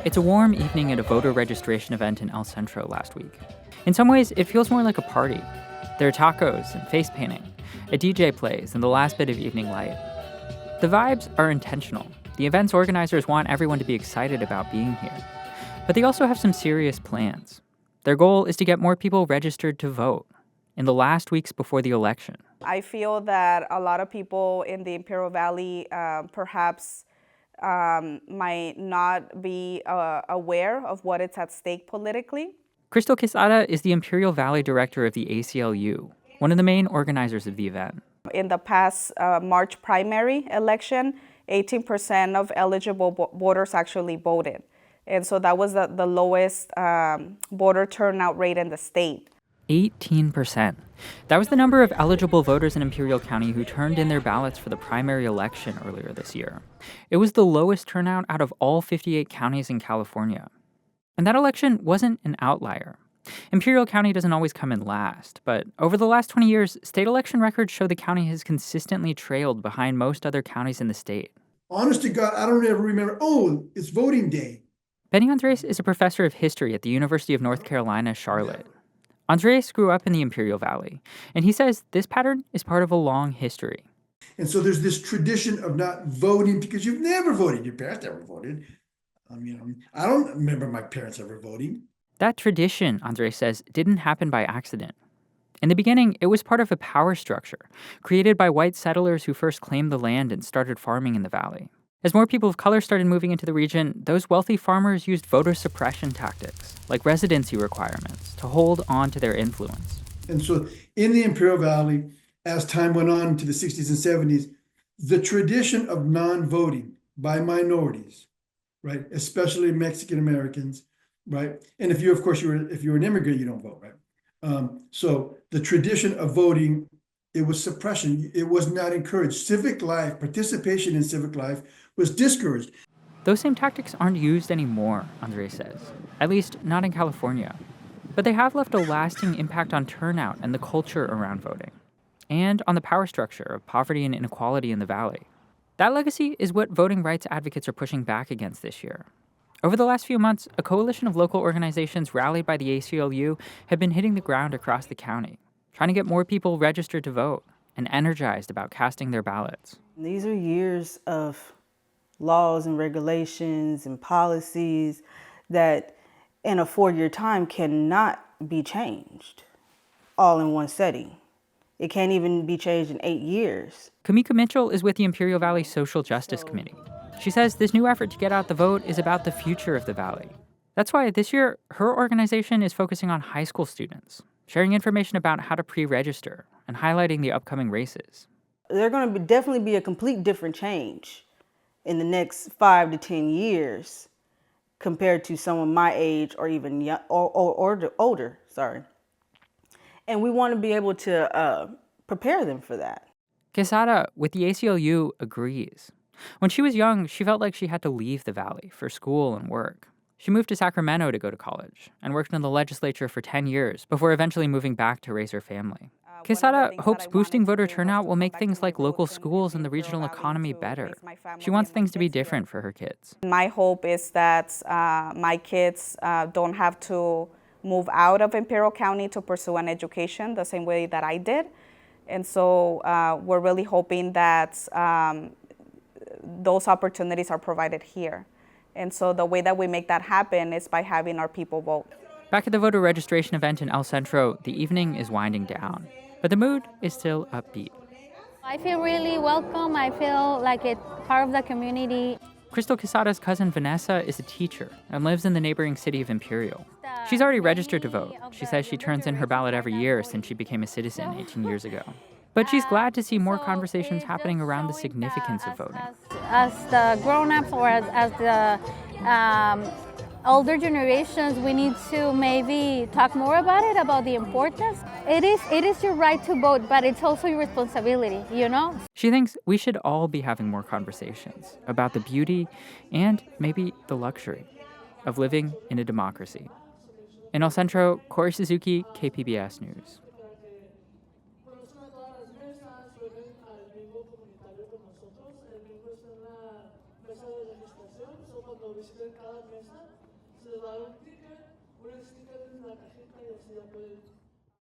It's a warm evening at a voter registration event in El Centro last week. In some ways, it feels more like a party. There are tacos and face painting. A DJ plays and the last bit of evening light. The vibes are intentional. The event's organizers want everyone to be excited about being here. But they also have some serious plans. Their goal is to get more people registered to vote in the last weeks before the election. I feel that a lot of people in the Imperial Valley perhaps might not be aware of what is at stake politically. Crystal Quesada is the Imperial Valley director of the ACLU, one of the main organizers of the event. In the past March primary election, 18% of eligible voters actually voted. And so that was the lowest voter turnout rate in the state. 18%. That was the number of eligible voters in Imperial County who turned in their ballots for the primary election earlier this year. It was the lowest turnout out of all 58 counties in California. And that election wasn't an outlier. Imperial County doesn't always come in last, but over the last 20 years, state election records show the county has consistently trailed behind most other counties in the state. Honest to God, I don't ever remember, it's voting day. Benny Andres is a professor of history at the University of North Carolina, Charlotte. Andres grew up in the Imperial Valley, and he says this pattern is part of a long history. And so there's this tradition of not voting because you've never voted. Your parents never voted. I don't remember my parents ever voting. That tradition, Andres says, didn't happen by accident. In the beginning, it was part of a power structure created by white settlers who first claimed the land and started farming in the valley. As more people of color started moving into the region, those wealthy farmers used voter suppression tactics, like residency requirements, to hold on to their influence. And so in the Imperial Valley, as time went on into the 60s and 70s, the tradition of non-voting by minorities, right, especially Mexican Americans, right, and if you're an immigrant, you don't vote, right? So the tradition of voting, it was suppression. It was not encouraged. Civic life, participation in civic life was discouraged. Those same tactics aren't used anymore, Andres says, at least not in California. But they have left a lasting impact on turnout and the culture around voting, and on the power structure of poverty and inequality in the valley. That legacy is what voting rights advocates are pushing back against this year. Over the last few months, a coalition of local organizations rallied by the ACLU have been hitting the ground across the county, trying to get more people registered to vote and energized about casting their ballots. These are years of laws and regulations and policies that in a 4-year time cannot be changed all in one setting. It can't even be changed in 8 years. Kamika Mitchell is with the Imperial Valley Social Justice Committee. She says this new effort to get out the vote is about the future of the valley. That's why this year, her organization is focusing on high school students, sharing information about how to pre-register and highlighting the upcoming races. There's going to definitely be a complete different change in the next 5 to 10 years compared to someone my age or even young, or older. And we want to be able to prepare them for that. Quesada with the ACLU agrees. When she was young, she felt like she had to leave the valley for school and work. She moved to Sacramento to go to college and worked in the legislature for 10 years before eventually moving back to raise her family. Quesada hopes boosting voter turnout will make things like local schools and the regional economy better. She wants things to be different for her kids. My hope is that my kids don't have to move out of Imperial County to pursue an education the same way that I did. And so we're really hoping that those opportunities are provided here. And so the way that we make that happen is by having our people vote. Back at the voter registration event in El Centro, the evening is winding down, but the mood is still upbeat. I feel really welcome. I feel like it's part of the community. Crystal Quesada's cousin Vanessa is a teacher and lives in the neighboring city of Imperial. She's already registered to vote. She says she turns in her ballot every year since she became a citizen 18 years ago. But she's glad to see more conversations happening around the significance of voting. As the grown-ups or as the older generations, we need to maybe talk more about it, about the importance. It is your right to vote, but it's also your responsibility, you know? She thinks we should all be having more conversations about the beauty and maybe the luxury of living in a democracy. In El Centro, Kori Suzuki, KPBS News. Al mismo comunitario con nosotros, el mismo está en la mesa de registración, cuando visitar cada mesa, se les da un ticket en la cajita y así ya pueden